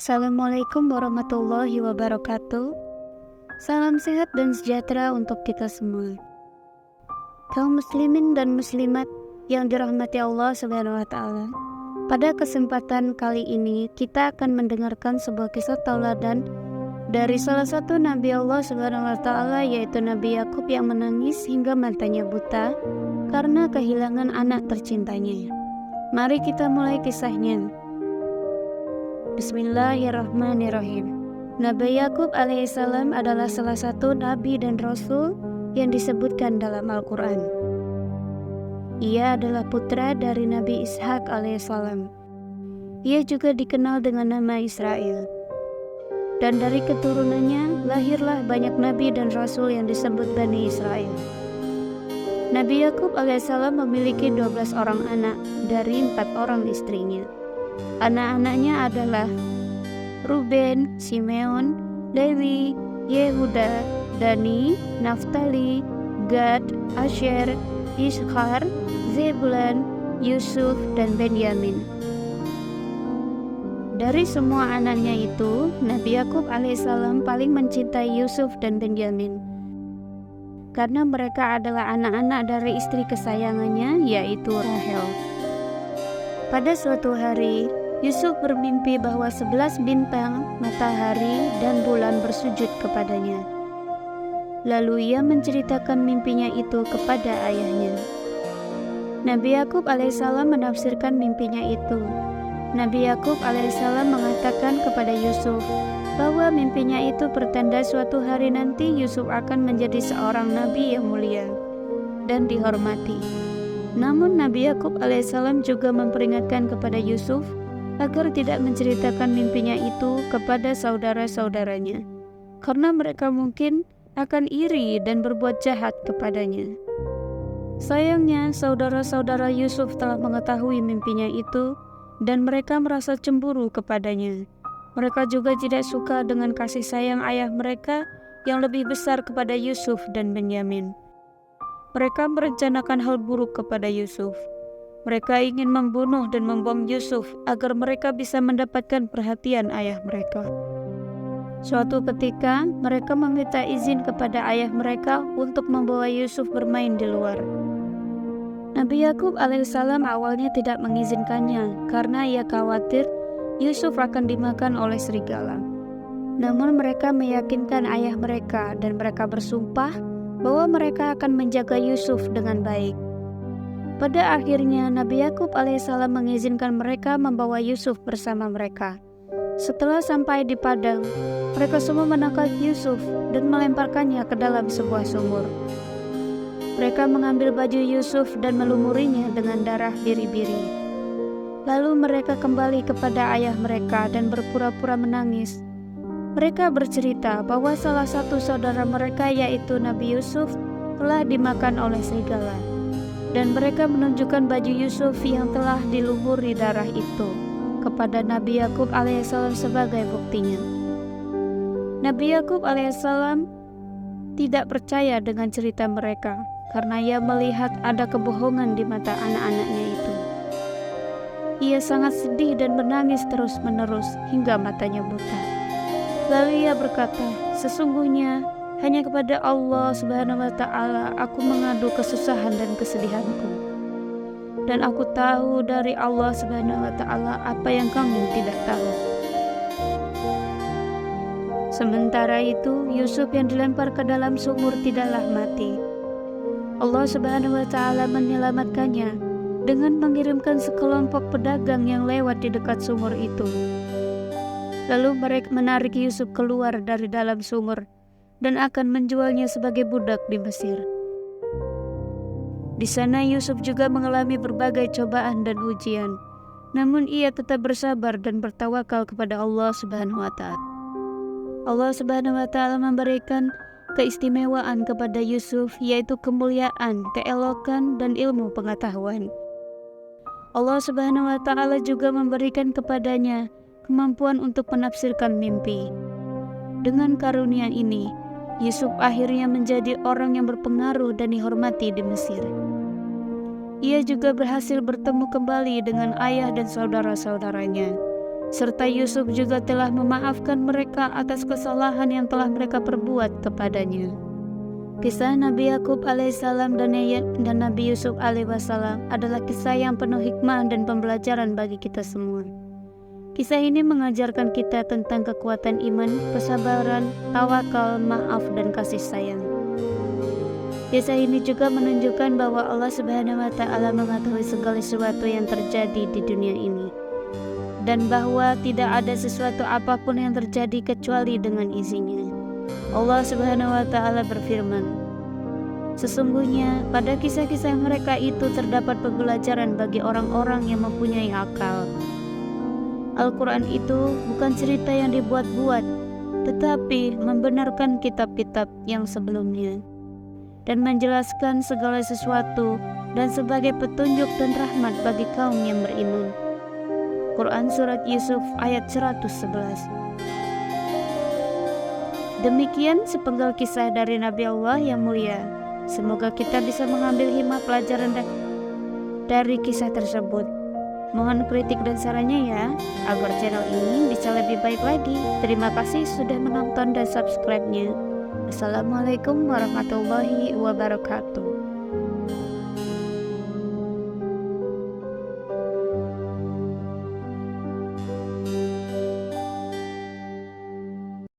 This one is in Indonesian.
Assalamualaikum warahmatullahi wabarakatuh. Salam sehat dan sejahtera untuk kita semua. Kaum muslimin dan muslimat yang dirahmati Allah Subhanahu wa taala. Pada kesempatan kali ini kita akan mendengarkan sebuah kisah tauladan dari salah satu nabi Allah Subhanahu wa taala, yaitu Nabi Yakub yang menangis hingga matanya buta karena kehilangan anak tercintanya. Mari kita mulai kisahnya. Bismillahirrahmanirrahim. Nabi Yakub alaihissalam adalah salah satu nabi dan rasul yang disebutkan dalam Al-Quran. Ia adalah putra dari Nabi Ishak alaihissalam. Ia juga dikenal dengan nama Israel. Dan dari keturunannya lahirlah banyak nabi dan rasul yang disebut Bani Israel. Nabi Yakub alaihissalam memiliki 12 orang anak dari 4 orang istrinya. Anak-anaknya adalah Ruben, Simeon, Lewi, Yehuda, Dani, Naftali, Gad, Asher, Ishkhar, Zebulun, Yusuf, dan Benyamin. Dari semua anaknya itu, Nabi Yakub alaihissalam paling mencintai Yusuf dan Benyamin, karena mereka adalah anak-anak dari istri kesayangannya, yaitu Rahel. Pada suatu hari, Yusuf bermimpi bahwa 11 bintang, matahari, dan bulan bersujud kepadanya. Lalu ia menceritakan mimpinya itu kepada ayahnya. Nabi Yakub alaihissalam menafsirkan mimpinya itu. Nabi Yakub alaihissalam mengatakan kepada Yusuf bahwa mimpinya itu pertanda suatu hari nanti Yusuf akan menjadi seorang nabi yang mulia dan dihormati. Namun Nabi Yakub alaihissalam juga memperingatkan kepada Yusuf agar tidak menceritakan mimpinya itu kepada saudara-saudaranya, karena mereka mungkin akan iri dan berbuat jahat kepadanya. Sayangnya, saudara-saudara Yusuf telah mengetahui mimpinya itu dan mereka merasa cemburu kepadanya. Mereka juga tidak suka dengan kasih sayang ayah mereka yang lebih besar kepada Yusuf dan Benyamin. Mereka merencanakan hal buruk kepada Yusuf. Mereka ingin membunuh dan membom Yusuf agar mereka bisa mendapatkan perhatian ayah mereka. Suatu ketika, mereka meminta izin kepada ayah mereka untuk membawa Yusuf bermain di luar. Nabi Yakub alaihissalam awalnya tidak mengizinkannya karena ia khawatir Yusuf akan dimakan oleh serigala. Namun mereka meyakinkan ayah mereka dan mereka bersumpah bahwa mereka akan menjaga Yusuf dengan baik. Pada akhirnya Nabi Yakub alaihissalam mengizinkan mereka membawa Yusuf bersama mereka. Setelah sampai di padang, mereka semua menangkap Yusuf dan melemparkannya ke dalam sebuah sumur. Mereka mengambil baju Yusuf dan melumurinya dengan darah biri-biri. Lalu mereka kembali kepada ayah mereka dan berpura-pura menangis. Mereka bercerita bahwa salah satu saudara mereka, yaitu Nabi Yusuf, telah dimakan oleh serigala. Dan mereka menunjukkan baju Yusuf yang telah dilumuri darah itu kepada Nabi Yakub alaihissalam sebagai buktinya. Nabi Yakub alaihissalam tidak percaya dengan cerita mereka karena ia melihat ada kebohongan di mata anak-anaknya itu. Ia sangat sedih dan menangis terus-menerus hingga matanya buta. Lalu ia berkata, "Sesungguhnya hanya kepada Allah Subhanahu wa taala aku mengadu kesusahan dan kesedihanku. Dan aku tahu dari Allah Subhanahu wa taala apa yang kamu tidak tahu." Sementara itu, Yusuf yang dilempar ke dalam sumur tidaklah mati. Allah Subhanahu wa taala menyelamatkannya dengan mengirimkan sekelompok pedagang yang lewat di dekat sumur itu. Lalu mereka menarik Yusuf keluar dari dalam sumur dan akan menjualnya sebagai budak di Mesir. Di sana Yusuf juga mengalami berbagai cobaan dan ujian, namun ia tetap bersabar dan bertawakal kepada Allah Subhanahu wa taala. Allah Subhanahu wa taala memberikan keistimewaan kepada Yusuf, yaitu kemuliaan, keelokan, dan ilmu pengetahuan. Allah Subhanahu wa taala juga memberikan kepadanya kemampuan untuk menafsirkan mimpi. Dengan karunia ini, Yusuf akhirnya menjadi orang yang berpengaruh dan dihormati di Mesir. Ia juga berhasil bertemu kembali dengan ayah dan saudara-saudaranya. serta Yusuf juga telah memaafkan mereka atas kesalahan yang telah mereka perbuat kepadanya. Kisah Nabi Yakub alaihissalam dan Nabi Yusuf alaihissalam adalah kisah yang penuh hikmah dan pembelajaran bagi kita semua. Kisah ini mengajarkan kita tentang kekuatan iman, kesabaran, tawakal, maaf, dan kasih sayang. Kisah ini juga menunjukkan bahwa Allah Subhanahu wa Ta'ala mengetahui segala sesuatu yang terjadi di dunia ini, dan bahwa tidak ada sesuatu apapun yang terjadi kecuali dengan izinnya. Allah Subhanahu wa Ta'ala berfirman, "Sesungguhnya pada kisah-kisah mereka itu terdapat pembelajaran bagi orang-orang yang mempunyai akal." Al-Quran itu bukan cerita yang dibuat-buat, tetapi membenarkan kitab-kitab yang sebelumnya dan menjelaskan segala sesuatu dan sebagai petunjuk dan rahmat bagi kaum yang beriman. Quran Surat Yusuf ayat 111. Demikian sepenggal kisah dari Nabi Allah yang mulia. Semoga kita bisa mengambil hikmah pelajaran dari kisah tersebut. Mohon kritik dan sarannya ya, agar channel ini bisa lebih baik lagi. Terima kasih sudah menonton dan subscribe-nya. Assalamualaikum warahmatullahi wabarakatuh.